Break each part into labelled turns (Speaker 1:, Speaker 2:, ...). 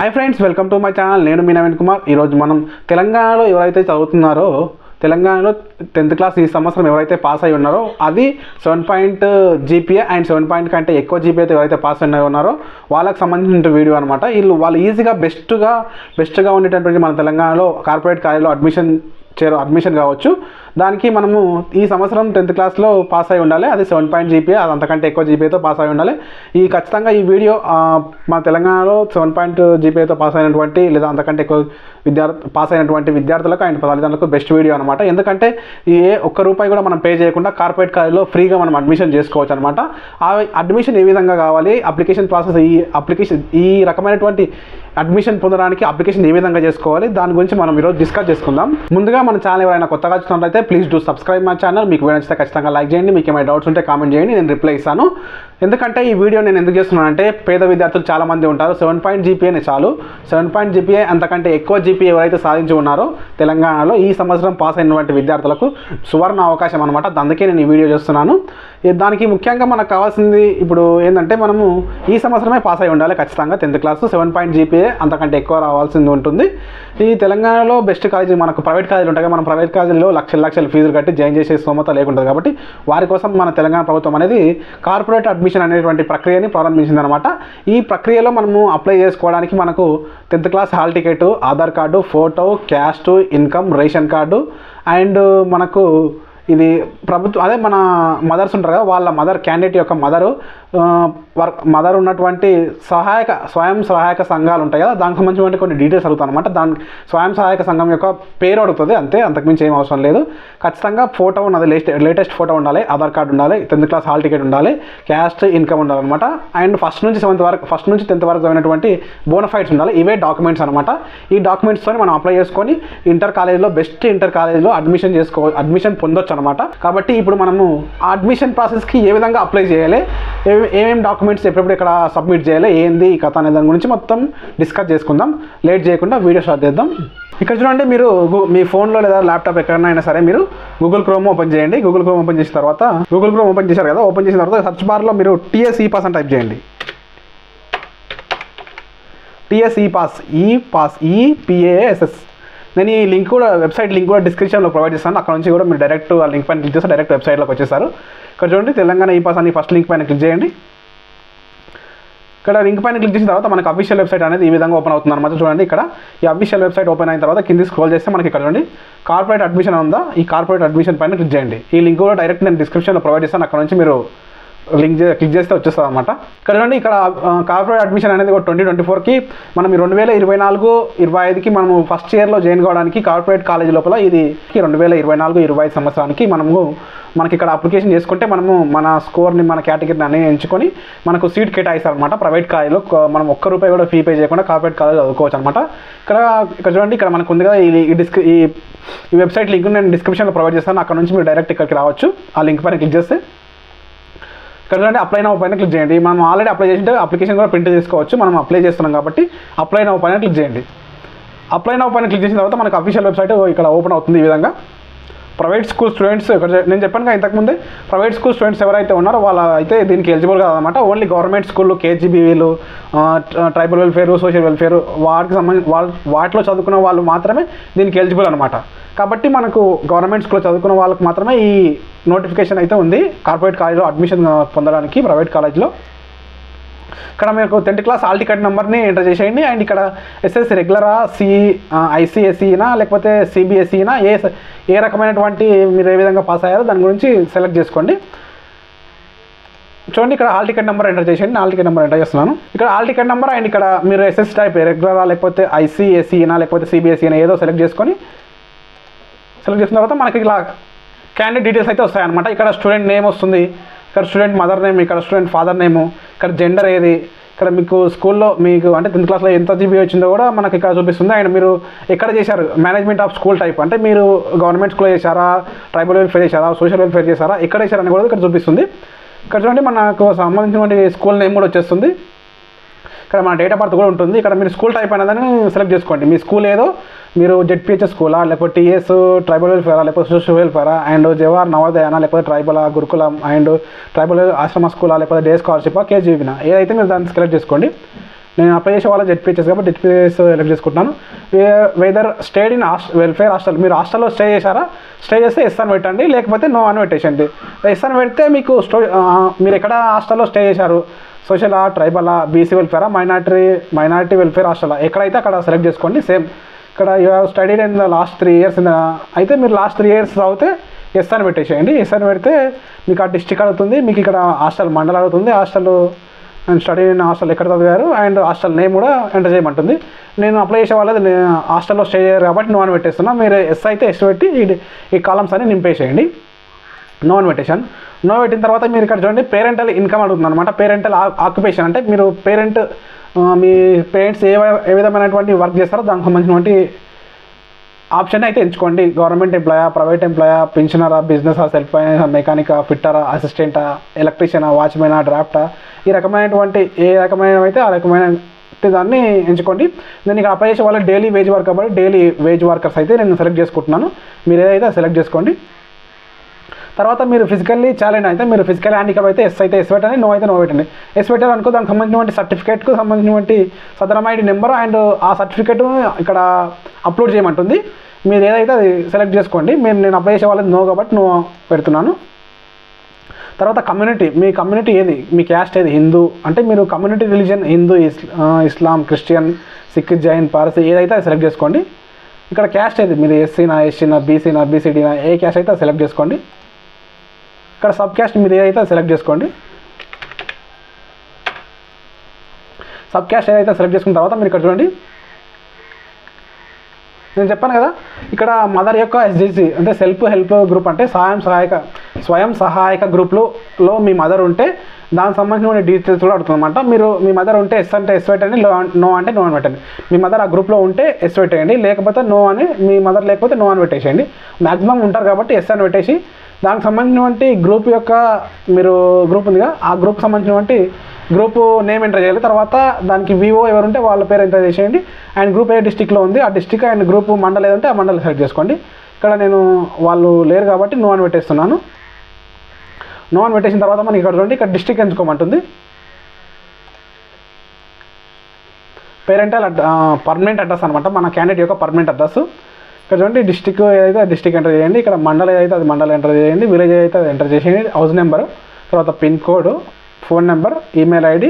Speaker 1: Hi friends, welcome to my channel. నేను మీ నవీన్ కుమార్. ఈరోజు మనం తెలంగాణలో ఎవరైతే చదువుతున్నారో, తెలంగాణలో 10th క్లాస్ ఈ సంవత్సరం ఎవరైతే పాస్ అయి ఉన్నారో అది 7 జీపీఏ అండ్ 7 కంటే ఎక్కువ జీపీఏతో ఎవరైతే పాస్ అయి ఉన్నారో వాళ్ళకి సంబంధించిన వీడియో అనమాట. వాళ్ళు ఈజీగా బెస్ట్గా ఉండేటటువంటి మన తెలంగాణలో కార్పొరేట్ కాలేజీలో అడ్మిషన్ కావచ్చు. దానికి మనము ఈ సంవత్సరం 10th క్లాస్లో పాస్ అయి ఉండాలి. అది 7 జీపీఏ, అది అంతకంటే ఎక్కువ జీపీఏతో పాస్ అయి ఉండాలి. ఖచ్చితంగా ఈ వీడియో మన తెలంగాణలో 7 జీపీఏతో పాస్ అయినటువంటి లేదా అంతకంటే ఎక్కువ పాస్ అయినటువంటి విద్యార్థులకు అండ్ తల్లిదండ్రులకు బెస్ట్ వీడియో అనమాట. ఎందుకంటే ఒక్క రూపాయి కూడా మనం పే చేయకుండా కార్పొరేట్ కాలేజీలో ఫ్రీగా మనం అడ్మిషన్ చేసుకోవచ్చు అనమాట. ఆ అడ్మిషన్ ఏ విధంగా కావాలి, అప్లికేషన్ ప్రాసెస్, ఈ రకమైనటువంటి అడ్మిషన్ పొందడానికి అప్లికేషన్ ఏ విధంగా చేసుకోవాలి, దాని గురించి మనం ఈరోజు డిస్కస్ చేసుకుందాం. ముందుగా మన ఛానల్ ఎవరైనా కొత్తగా చూస్తున్నట్లయితే please do subscribe my channel. మీకు వీడియో నచ్చితే ఖచ్చితంగా లైక్ చేయండి. మీకు ఏమైనా డౌట్స్ ఉంటే కామెంట్ చేయండి, నేను రిప్లై ఇస్తాను. ఎందుకంటే ఈ వీడియో నేను ఎందుకు చేస్తున్నానంటే, పేద విద్యార్థులు చాలామంది ఉంటారు. 7 జీపీఏనే చాలు. 7 జీపీఏ అంతకంటే ఎక్కువ జీపీఏ ఎవరైతే సాధించి ఉన్నారో తెలంగాణలో ఈ సంవత్సరం పాస్ అయినటువంటి విద్యార్థులకు సువర్ణ అవకాశం అనమాట. అందుకే నేను ఈ వీడియో చేస్తున్నాను. దానికి ముఖ్యంగా మనకు కావాల్సింది ఇప్పుడు ఏంటంటే, మనము ఈ సంవత్సరమే పాస్ అయి ఉండాలి ఖచ్చితంగా 10th క్లాస్. 7 జీపీఏ అంతకంటే ఎక్కువ రావాల్సింది ఉంటుంది. ఈ తెలంగాణలో బెస్ట్ కాలేజీ మనకు ప్రైవేట్ కాలేజీలు ఉంటాయి. మనం ప్రైవేట్ కాలేజీలో లక్షల ఫీజులు కట్టి జాయిన్ చేసే స్తోమత లేకుంటుంది. కాబట్టి వారి కోసం మన తెలంగాణ ప్రభుత్వం అనేది కార్పొరేట్ అడ్మిషన్ అనేటువంటి ప్రక్రియని ప్రారంభించిందనమాట. ఈ ప్రక్రియలో మనము అప్లై చేసుకోవడానికి మనకు 10th class hall ticket, Aadhaar card, photo, caste, income, ration card and మనకు ఇది అదే మన మదర్స్ ఉంటారు కదా, వాళ్ళ క్యాండిడేట్ యొక్క మదర్ ఉన్నటువంటి స్వయం సహాయక సంఘాలు ఉంటాయి కదా, దానికి సంబంధించిన కొన్ని డీటెయిల్స్ అడుగుతాను అనమాట. దానికి స్వయం సహాయక సంఘం యొక్క పేరు అడుగుతుంది, అంతే, అంతకుమించి ఏం అవసరం లేదు. ఖచ్చితంగా ఫోటో ఉన్నది, లేటెస్ట్ ఫోటో ఉండాలి, ఆధార్ కార్డు ఉండాలి, 10th క్లాస్ హాల్ టికెట్ ఉండాలి, క్యాస్ట్, ఇన్కమ్ ఉండాలన్నమాట. అండ్ ఫస్ట్ నుంచి 10th వరకు చదివినటువంటి బోనఫైడ్స్ ఉండాలి. ఇవే డాక్యుమెంట్స్ అనమాట. ఈ డాక్యుమెంట్స్తో మనం అప్లై చేసుకొని ఇంటర్ కాలేజీలో అడ్మిషన్ పొందొచ్చు అనమాట. కాబట్టి ఇప్పుడు మనము అడ్మిషన్ ప్రాసెస్కి ఏ విధంగా అప్లై చేయాలి, ఏమేమి డాక్యుమెంట్స్ ఎప్పుడెప్పుడు ఇక్కడ సబ్మిట్ చేయాలి, ఏంది ఈ కథ అనే దాని గురించి మొత్తం డిస్కస్ చేసుకుందాం. లేట్ చేయకుండా వీడియో స్టార్ట్ చేద్దాం. ఇక్కడ చూడండి, మీరు మీ ఫోన్లో లేదా ల్యాప్టాప్ ఎక్కడైనా సరే మీరు గూగుల్ క్రోమ్ ఓపెన్ చేయండి. గూగుల్ క్రోమ్ ఓపెన్ చేసిన తర్వాత ఓపెన్ చేశారు కదా, ఓపెన్ చేసిన తర్వాత సర్చ్ బార్లో మీరు TS E-Pass అని టైప్ చేయండి. TS E-Pass, EPASS. నేను ఈ లింక్ కూడా, వెబ్సైట్ లింక్ కూడా డిస్క్రిప్షన్లో ప్రొవైడ్ చేస్తాను. అక్కడ నుంచి కూడా మీరు డైరెక్ట్ ఆ లింక్ పైన క్లిక్ చేస్తే డైరెక్ట్ వెబ్సైట్లోకి వచ్చేసారు. ఇక్కడ చూడండి, తెలంగాణ E-Pass అని ఫస్ట్ లింక్ పైన క్లిక్ చేయండి. ఇక్కడ లింక్ పైన క్లిక్ చేసిన తర్వాత మనకు అఫీషియల్ వెబ్సైట్ అనేది ఈ విధంగా ఓపెన్ అవుతుంది అనమాట. చూడండి, ఇక్కడ ఈ అఫీషియల్ వెబ్సైట్ ఓపెన్ అయిన తర్వాత కింది స్క్రోల్ చేస్తే మనకి ఇక్కడ చూడండి కార్పొరేట్ అడ్మిషన్ ఉందా, ఈ కార్పొరేట్ అడ్మిషన్ పైన క్లిక్ చేయండి. ఈ లింక్ కూడా డైరెక్ట్ నేను డిస్క్రిప్షన్లో ప్రొవైడ్ చేస్తాను. అక్కడ నుంచి మీరు క్లిక్ చేస్తే వచ్చేస్తుంది అనమాట. ఇక్కడ చూడండి, ఇక్కడ కార్పొరేట్ అడ్మిషన్ అనేది 2024కి మనం 2024-25కి మనము ఫస్ట్ ఇయర్లో జాయిన్ కావడానికి కార్పొరేట్ కాలేజీ లోపల ఇది 2024-25 సంవత్సరానికి మనకి ఇక్కడ అప్లికేషన్ చేసుకుంటే మనము మన స్కోర్ని, మన కేటగిరీని అన్నీ ఎంచుకొని మనకు సీట్ కేటాయిస్తారు అనమాట. ప్రైవేట్ కాలేజీలో మనం ఒక్క రూపాయి కూడా ఫీ పే చేయకుండా కార్పొరేట్ కాలేజ్ చదువుకోవచ్చు అనమాట. ఇక్కడ చూడండి, ఇక్కడ మనకు ఉంది కదా ఈ వెబ్సైట్ లింక్ నేను డిస్క్రిప్షన్లో ప్రొవైడ్ చేస్తాను. అక్కడ నుంచి మీరు డైరెక్ట్ ఇక్కడికి రావచ్చు. ఆ లింక్ పైన క్లిక్ చేస్తే ఇక్కడ చూడండి అప్లై నౌ పైన క్లిక్ చేయండి. మనం ఆల్రెడీ అప్లై చేసింటే అప్లికేషన్ కూడా ప్రింట్ చేసుకోవచ్చు. మనం అప్లై చేస్తున్నాం కాబట్టి అప్లై నౌ పైన క్లిక్ చేయండి. అప్లై నౌ పైన క్లిక్ చేసిన తర్వాత మనకు అఫీషియల్ వెబ్సైట్ ఇక్కడ ఓపెన్ అవుతుంది ఈ విధంగా. ప్రైవేట్ స్కూల్ స్టూడెంట్స్, ఇక్కడ నేను చెప్పాను కదా ఇంతకుముందే, ప్రైవేట్ స్కూల్ స్టూడెంట్స్ ఎవరైతే ఉన్నారో వాళ్ళ అయితే దీనికి ఎలిజిబుల్ కాదన్నమాట. ఓన్లీ గవర్నమెంట్ స్కూళ్ళు, KGBVలు, ట్రైబల్ వెల్ఫేర్, సోషల్ వెల్ఫేర్ వాటిలో చదువుకున్న వాళ్ళు మాత్రమే దీనికి ఎలిజిబుల్ అనమాట. కాబట్టి మనకు గవర్నమెంట్ స్కూల్లో చదువుకున్న వాళ్ళకి మాత్రమే ఈ నోటిఫికేషన్ అయితే ఉంది కార్పొరేట్ కాలేజీలో అడ్మిషన్ పొందడానికి. ప్రైవేట్ కాలేజ్లో ఇక్కడ మీకు 10th క్లాస్ హాల్ టికెట్ నెంబర్ని ఎంటర్ చేసేయండి. అండ్ ఇక్కడ SSC రెగ్యులరా, ICSEనా లేకపోతే CBSEనా, ఏ రకమైనటువంటి మీరు ఏ విధంగా పాస్ అయ్యారో దాని గురించి సెలెక్ట్ చేసుకోండి. చూడండి, ఇక్కడ హాల్ టికెట్ నెంబర్ ఎంటర్ చేసేయండి. హాల్ టికెట్ నెంబర్ ఎంటర్ చేస్తున్నాను. ఇక్కడ హాల్ టికెట్ నెంబర్ అండ్ ఇక్కడ మీరు SSC టైప్ రెగ్యులరా లేకపోతే ICSEనా లేకపోతే CBSEనా ఏదో సెలెక్ట్ చేసిన తర్వాత మనకి ఇలా క్యాండిడేట్ డీటెయిల్స్ అయితే వస్తాయన్నమాట. ఇక్కడ స్టూడెంట్ నేమ్ వస్తుంది, ఇక్కడ స్టూడెంట్ మదర్ నేమ్, ఇక్కడ స్టూడెంట్ ఫాదర్ నేము, ఇక్కడ జెండర్ ఏది, ఇక్కడ మీకు స్కూల్లో మీకు అంటే 10th క్లాస్లో ఎంత జీబీ వచ్చిందో కూడా మనకి ఇక్కడ చూపిస్తుంది. అండ్ మీరు ఎక్కడ చేశారు, మేనేజ్మెంట్ ఆఫ్ స్కూల్ టైప్ అంటే మీరు గవర్నమెంట్ స్కూల్లో చేశారా, ట్రైబల్ వెల్ఫేర్ చేశారా, సోషల్ వెల్ఫేర్ చేశారా, ఎక్కడ చేశారని కూడా ఇక్కడ చూపిస్తుంది. ఇక్కడ చూడండి, మనకు సంబంధించినటువంటి స్కూల్ నేమ్ కూడా వచ్చేస్తుంది. ఇక్కడ మన డేట్ ఆఫ్ బర్త్ కూడా ఉంటుంది. ఇక్కడ మీరు స్కూల్ టైప్ అనేదాన్ని సెలెక్ట్ చేసుకోండి. మీ స్కూల్ ఏదో, మీరు ZPHS స్కూలా లేకపోతే TS ట్రైబల్ వెల్ఫేరా లేకపోతే సోషల్ వెల్ఫేరా అండ్ జవహర్ నవోదయనా లేకపోతే ట్రైబల్ గురుకులం అండ్ ట్రైబల్ ఆశ్రమ స్కూలా లేకపోతే డే స్కాలర్షిప్ KGBనా ఏదైతే మీరు దాన్ని సెలెక్ట్ చేసుకోండి. నేను అప్లై చేసే వాళ్ళ జెడ్పీహెచ్ఎస్ కాబట్టి జెడ్పీహెచ్ఎస్ సెలెక్ట్ చేసుకుంటున్నాను. Whether stayed in welfare hostel, మీరు హాస్టల్లో స్టే చేశారా, స్టే చేస్తే ఎస్ అని పెట్టండి, లేకపోతే నో అని పెట్టేసండి. ఎస్ అని పెడితే మీకు మీరు ఎక్కడ హాస్టల్లో స్టే చేశారు, సోషలా, ట్రైబలా, బీసీ వెల్ఫేరా, మైనారిటీ వెల్ఫేర్ హాస్టలా, ఎక్కడైతే అక్కడ సెలెక్ట్ చేసుకోండి. సేమ్ ఇక్కడ you have studied in the last 3 years అయితే మీరు లాస్ట్ 3 years చదివితే ఎస్ అని పెట్టేసేయండి. ఎస్ అని పెడితే మీకు ఆ డిస్ట్రిక్ట్ అడుగుతుంది, మీకు ఇక్కడ హాస్టల్ మండల్ అడుగుతుంది, hostel and study in hostel ఎక్కడ చదివారు అండ్ హాస్టల్ నేమ్ కూడా ఎంటర్ చేయమంటుంది. నేను అప్లై చేసే వాళ్ళది హాస్టల్లో స్టే చేయరు కాబట్టి నో అని పెట్టేస్తున్నా. మీరు ఎస్ అయితే ఎస్ పెట్టి ఈ కాలమ్స్ అన్ని నింపేసేయండి. నో అని పెట్టేశాను. నో పెట్టిన తర్వాత మీరు ఇక్కడ చూడండి పేరెంటల్ ఇన్కమ్ అడుగుతుంది అనమాట. పేరెంటల్ ఆక్యుపేషన్ అంటే మీరు మీ పేరెంట్స్ ఏ విధమైనటువంటి వర్క్ చేస్తారో దానికి సంబంధించినటువంటి ఆప్షన్ అయితే ఎంచుకోండి. గవర్నమెంట్ ఎంప్లాయా, ప్రైవేట్ ఎంప్లాయా, పెన్షనరా, బిజినెసా, సెల్ఫ్ ఫైనాన్స్, మెకానికా, ఫిట్టరా, అసిస్టెంటా, ఎలక్ట్రీషియనా, వాచ్మెనా, డ్రాఫ్టా, ఈ రకమైనటువంటి ఏ రకమైనవైతే ఆ రకమైన దాన్ని ఎంచుకోండి. నేను ఇక్కడ అప్లై చేసే వాళ్ళు డైలీ వేజ్ వర్క్ కాబట్టి డైలీ వేజ్ వర్కర్స్ అయితే నేను సెలెక్ట్ చేసుకుంటున్నాను. మీరు ఏదైతే సెలెక్ట్ చేసుకోండి. తర్వాత మీరు ఫిజికల్లీ ఛాలెంజ్ అయితే మీరు ఫిజికల్ హ్యాండిక్యాప్ అయితే ఎస్ అయితే ఎస్ పెట్టండి, నో అయితే నో పెట్టండి. ఎస్ పెట్టారనుకో దానికి సంబంధించినటువంటి సర్టిఫికేట్కు సంబంధించినటువంటి సదరమైన నెంబర్ అండ్ ఆ సర్టిఫికేట్ ఇక్కడ అప్లోడ్ చేయమంటుంది. మీరు ఏదైతే అది సెలెక్ట్ చేసుకోండి. నేను అప్లై చేసే వాళ్ళది నో కాబట్టి నో పెడుతున్నాను. తర్వాత కమ్యూనిటీ, మీ కమ్యూనిటీ ఏది, మీ క్యాస్ట్ ఏది, హిందూ అంటే మీరు కమ్యూనిటీ రిలీజన్ హిందూ, ఇస్లాం, క్రిస్టియన్, సిక్, జైన్, పార్సీ ఏదైతే అది సెలెక్ట్ చేసుకోండి. ఇక్కడ క్యాస్ట్ ఏది, మీరు ఎస్సీనా, బీసీడీనా, ఏ క్యాస్ట్ అయితే అది సెలెక్ట్ చేసుకోండి. ఇక్కడ సబ్ క్యాస్ట్ మీరు ఏదైతే సెలెక్ట్ చేసుకోండి. సబ్ క్యాస్ట్ ఏదైతే సెలెక్ట్ చేసుకున్న తర్వాత మీరు ఇక్కడ చూడండి, నేను చెప్పాను కదా ఇక్కడ మదర్ యొక్క ఎస్జిసి అంటే సెల్ఫ్ హెల్ప్ గ్రూప్ అంటే స్వయం సహాయక గ్రూప్లో మీ మదర్ ఉంటే దానికి సంబంధించిన డీటెయిల్స్ కూడా అడుగుతుందన్నమాట. మీరు మీ మదర్ ఉంటే ఎస్ అంటే ఎస్ పెట్టండి, నో అంటే నో అని పెట్టండి. మీ మదర్ ఆ గ్రూప్లో ఉంటే ఎస్ పెట్టేయండి, లేకపోతే నో అని, మీ మదర్ లేకపోతే నో అని పెట్టేసేయండి. మ్యాక్సిమం ఉంటారు కాబట్టి ఎస్ అని పెట్టేసి దానికి సంబంధించినటువంటి గ్రూప్ యొక్క మీరు గ్రూప్ ఉందిగా ఆ గ్రూప్ సంబంధించినటువంటి గ్రూప్ నేమ్ ఎంటర్ చేయాలి. తర్వాత దానికి వివో ఎవరుంటే వాళ్ళ పేరు ఎంటర్ చేసేయండి. అండ్ గ్రూప్ ఏ డిస్టిక్లో ఉంది ఆ డిస్టిక్ అండ్ గ్రూప్ మండల్ ఏదంటే ఆ మండల్ సెలెక్ట్ చేసుకోండి. ఇక్కడ నేను వాళ్ళు లేరు కాబట్టి నో అని పెట్టేస్తున్నాను. నో అని పెట్టేసిన తర్వాత మనకి ఇక్కడ చూడండి ఇక్కడ డిస్టిక్ ఎంచుకోమంటుంది. పేరెంటల్ పర్మనెంట్ అడ్రస్ అనమాట, మన క్యాండిడేట్ యొక్క పర్మనెంట్ అడ్రస్. ఇక్కడ చూడండి డిస్టిక్ ఏదైతే ఆ డిస్టిక్ ఎంటర్ చేయండి. ఇక్కడ మండల్ ఏదైతే అది మండల్ ఎంటర్ చేయండి. విలేజ్ అయితే అది ఎంటర్ చేసేయండి. హౌస్ నెంబర్, తర్వాత pin code, phone number, email ID.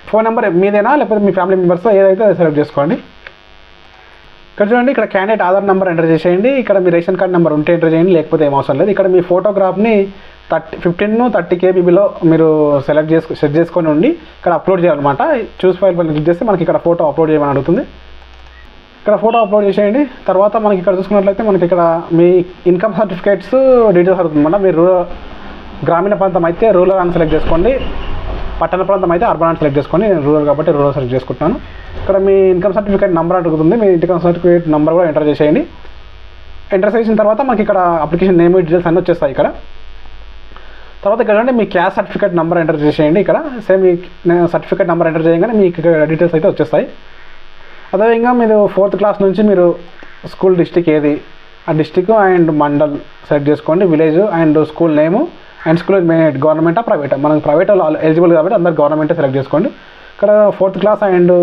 Speaker 1: Phone number మీదేనా లేకపోతే మీ ఫ్యామిలీ మెంబర్స్ ఏదైతే అది సెలెక్ట్ చేసుకోండి. ఇక్కడ చూడండి ఇక్కడ క్యాండిడేట్ ఆధార్ నెంబర్ ఎంటర్ చేసేయండి. ఇక్కడ మీ రేషన్ కార్డ్ నెంబర్ ఉంటే ఎంటర్ చేయండి, లేకపోతే ఏం అవసరం లేదు. ఇక్కడ మీ ఫోటోగ్రాఫ్ని 15-30 kbలో మీరు సెట్ చేసుకొని ఉండి ఇక్కడ అప్లోడ్ చేయాలన్నమాట. చూస్ ఫైల్ పైన క్లిక్ చేస్తే మనకి ఇక్కడ ఫోటో అప్లోడ్ చేయమని అడుగుతుంది. ఇక్కడ ఫోటో అప్లోడ్ చేసేయండి. తర్వాత మనకి ఇక్కడ చూసుకున్నట్లయితే మనకి ఇక్కడ మీ ఇన్కమ్ సర్టిఫికేట్స్ డీటెయిల్స్ అడుగుతుందన్నమాట. మీరు గ్రామీణ ప్రాంతం అయితే రూరల్ అని సెలెక్ట్ చేసుకోండి, పట్టణ ప్రాంతం అయితే అర్బన్ అని సెలెక్ట్ చేసుకోండి. నేను రూరల్ కాబట్టి రూరల్ సెలెక్ట్ చేసుకుంటున్నాను. ఇక్కడ మీ ఇన్కమ్ సర్టిఫికేట్ నెంబర్ అడుగుతుంది, మీ ఇన్కమ్ సర్టిఫికేట్ నెంబర్ కూడా ఎంటర్ చేసేయండి. ఎంటర్ చేసిన తర్వాత మనకి ఇక్కడ అప్లికేషన్ నేమ్ డీటెయిల్స్ అన్నీ వచ్చేస్తాయి. ఇక్కడ తర్వాత ఇక్కడ అంటే మీ క్యాస్ట్ సర్టిఫికేట్ నెంబర్ ఎంటర్ చేసేయండి. ఇక్కడ సేమ్ మీ సర్టిఫికేట్ నెంబర్ ఎంటర్ చేయగానే మీకు ఇక్కడ డీటెయిల్స్ అయితే వచ్చేస్తాయి. అదేవిధంగా మీరు 4th క్లాస్ నుంచి మీరు స్కూల్ డిస్టిక్ ఏది ఆ డిస్టిక్ అండ్ మండల్ సెలెక్ట్ చేసుకోండి. Village and school name and school గవర్నమెంటా ప్రైవేటా, మనకు ప్రైవేట్ ఎలిజిబుల్ కాబట్టి అందరు గవర్నమెంటే సెలెక్ట్ చేసుకోండి. ఇక్కడ 4th క్లాస్ అండ్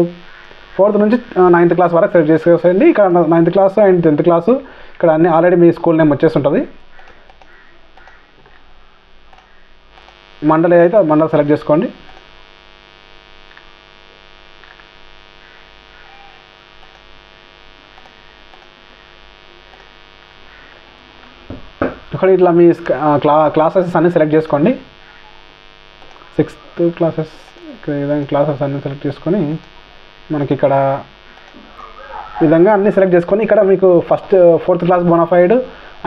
Speaker 1: 4th నుంచి 9th క్లాస్ వరకు సెలెక్ట్ చేసుకోండి. ఇక్కడ 9th class and 10th class ఇక్కడ అన్ని ఆల్రెడీ మీ స్కూల్ నేమ్ వచ్చేస్తుంటుంది. మండల్ ఏదైతే మండల్ సెలెక్ట్ చేసుకోండి. ఇక్కడ ఇట్లా మీ క్లాసెస్ అన్నీ సెలెక్ట్ చేసుకోండి. 6th క్లాసెస్ ఇక్కడ విధంగా క్లాసెస్ అన్నీ సెలెక్ట్ చేసుకొని మనకి ఇక్కడ విధంగా అన్నీ సెలెక్ట్ చేసుకొని ఇక్కడ మీకు 4th క్లాస్ బోనాఫైడ్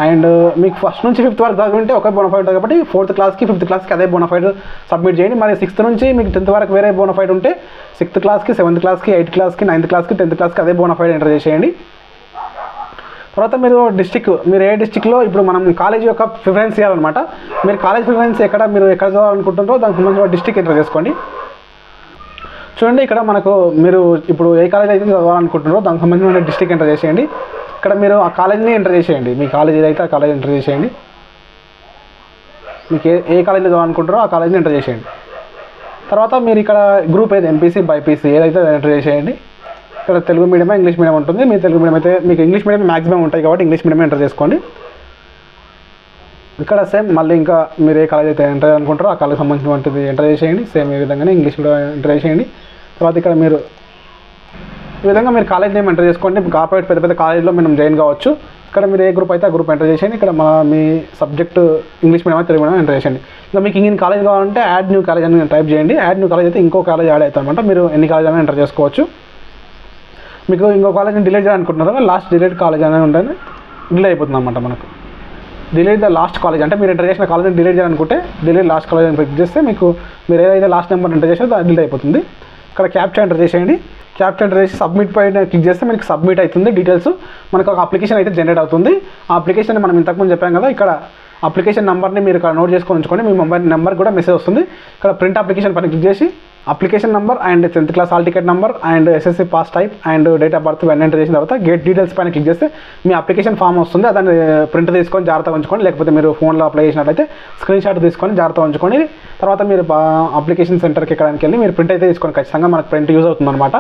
Speaker 1: అండ్ మీకు 1st నుంచి 5th వరకు చదివింటే ఒకే బోనాఫైడ్ కాబట్టి 4th క్లాస్కి 5th క్లాస్కి అదే బోనాఫైడ్ సబ్మిట్ చేయండి. మరి 6th నుంచి మీకు 10th వరకు వేరే బోనాఫైడ్ ఉంటే 6th క్లాస్కి 7th క్లాస్కి 8th క్లాస్కి 9th క్లాస్కి 10th క్లాస్కి అదే బోనాఫైడ్ ఎంటర్ చేసేయండి. తర్వాత మీరు మీరు ఏ డిస్టిక్లో ఇప్పుడు మనం కాలేజ్ యొక్క ప్రిఫరెన్స్ చేయాలన్నమాట. మీరు కాలేజ్ ప్రిఫరెన్స్ మీరు ఎక్కడ చదవాలనుకుంటుంటారో దానికి సంబంధించిన డిస్టిక్ ఎంటర్ చేసుకోండి. చూడండి ఇక్కడ మనకు మీరు ఇప్పుడు ఏ కాలేజ్ అయితే చదవాలనుకుంటున్నారో దానికి సంబంధించిన డిస్టిక్ ఎంటర్ చేసేయండి. ఇక్కడ మీరు ఆ కాలేజ్ని ఎంటర్ చేసేయండి. మీ కాలేజ్ ఏదైతే ఆ కాలేజ్ ఎంటర్ చేసేయండి. మీకు ఏ కాలేజీలో చదవాలనుకుంటారో ఆ కాలేజ్ని ఎంటర్ చేసేయండి. తర్వాత మీరు ఇక్కడ గ్రూప్ ఏది ఎంపీసీ బైపీసీ ఏదైతే ఎంటర్ చేసేయండి. ఇక్కడ తెలుగు మీడియం ఇంగ్లీష్ మీడియం ఉంటుంది. మీ తెలుగు మీడియం అయితే మీకు ఇంగ్లీష్ మీడియం మ్యాక్సిమం ఉంటాయి కాబట్టి ఇంగ్లీష్ మీడియం ఎంటర్ చేసుకోండి. ఇక్కడ సేమ్ మళ్ళీ ఇంకా మీరు ఏ కాలేజ్ అయితే ఎంటర్ అనుకుంటారో ఆ కాలేజ్ సంబంధించినటువంటిది ఎంటర్ చేసేయండి. సేమ్ ఈ విధంగానే ఇంగ్లీష్ కూడా ఎంటర్ చేసేయండి. తర్వాత ఇక్కడ మీరు ఈ విధంగా మీరు కాలేజ్ నేమ్ ఎంటర్ చేసుకోండి. కార్పొరేట్ పెద్ద పెద్ద కాలేజ్లో మనం జాయిన్ కావచ్చు. ఇక్కడ మీరు ఏ గ్రూప్ అయితే ఆ గ్రూప్ ఎంటర్ చేసేయండి. ఇక్కడ మీ సబ్జెక్ట్ ఇంగ్లీష్ మీడియం అయితే తెలుగు మీడియం ఎంటర్ చేసేయండి. ఇంకా మీకు ఇంగిన కాలేజ్ కావాలంటే యాడ్ న్యూ కాలేజ్ అని టైప్ చేయండి. యాడ్ న్యూ కాలేజ్ అయితే ఇంకో కాలేజ్ యాడ్ అవుతుంది అనమాట. మీరు ఎన్ని కాలేజ్ అయినా ఎంటర్ చేసుకోవచ్చు. మీకు ఇంకో కాలేజ్ని డిలీట్ చేయాలనుకుంటున్నారో లాస్ట్ డిలీట్ కాలేజ్ అనేది ఉంటుంది, డిలీట్ అయిపోతుంది అనమాట. మనకు డిలీట్ ద లాస్ట్ కాలేజ్ అంటే మీరు ఎంటర్ చేసిన కాలేజ్ని డిలీట్ చేయాలనుకుంటే డిలీట్ లాస్ట్ కాలేజ్ అని క్లిక్ చేస్తే మీకు మీరు ఏదైతే లాస్ట్ నెంబర్ ఎంటర్ చేసారో అది డిలీట్ అయిపోతుంది. ఇక్కడ క్యాప్చా ఎంటర్ చేసేయండి. క్యాప్చా ఎంటర్ చేసి సబ్మిట్ పైన క్లిక్ చేస్తే మీకు సబ్మిట్ అవుతుంది. డీటెయిల్స్ మనకు ఒక అప్లికేషన్ అయితే జనరేట్ అవుతుంది. ఆ అప్లికేషన్ మనం ఇంతకుముందు చెప్పాం కదా, ఇక్కడ అప్లికేషన్ నెంబర్ని మీరు ఇక్కడ నోట్ చేసుకొని ఉంచుకోండి. మీ మొబైల్ నెంబర్ కూడా మెసేజ్ వస్తుంది. ఇక్కడ ప్రింట్ అప్లికేషన్ పైన క్లిక్ చేసి application number and 10th class hall ticket number and SSC pass type and date of birth ఇవన్నీ ఎంటర్ చేసిన తర్వాత గెట్ డీటెయిల్స్ పైన క్లిక్ చేస్తే మీ అప్లికేషన్ ఫామ్ వస్తుంది. దాన్ని ప్రింట్ తీసుకొని జాగ్రత్తగా ఉంచుకోండి. లేకపోతే మీరు ఫోన్లో అప్లై చేసినట్లయితే స్క్రీన్ షాట్ తీసుకొని జాగ్రత్తగా ఉంచుకోండి. తర్వాత మీరు అప్లికేషన్ సెంటర్కి ఎక్కడానికి వెళ్ళి మీరు ప్రింట్ అయితే తీసుకొని ఖచ్చితంగా మనకు ప్రింట్ యూజ్ అవుతుంది అనమాట.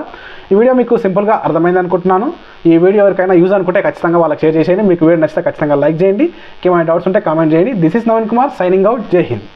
Speaker 1: ఈ వీడియో మీకు సింపుల్గా అర్థమైంది అనుకుంటున్నాను. ఈ వీడియో ఎవరికైనా యూజ్ అనుకుంటే ఖచ్చితంగా వాళ్ళకి షేర్ చేసేయండి. మీకు వీడియో నచ్చితే ఖచ్చితంగా లైక్ చేయండి. ఏమైనా డౌట్స్ ఉంటే కామెంట్ చేయండి. This is Naveen Kumar signing out. జై హింద్.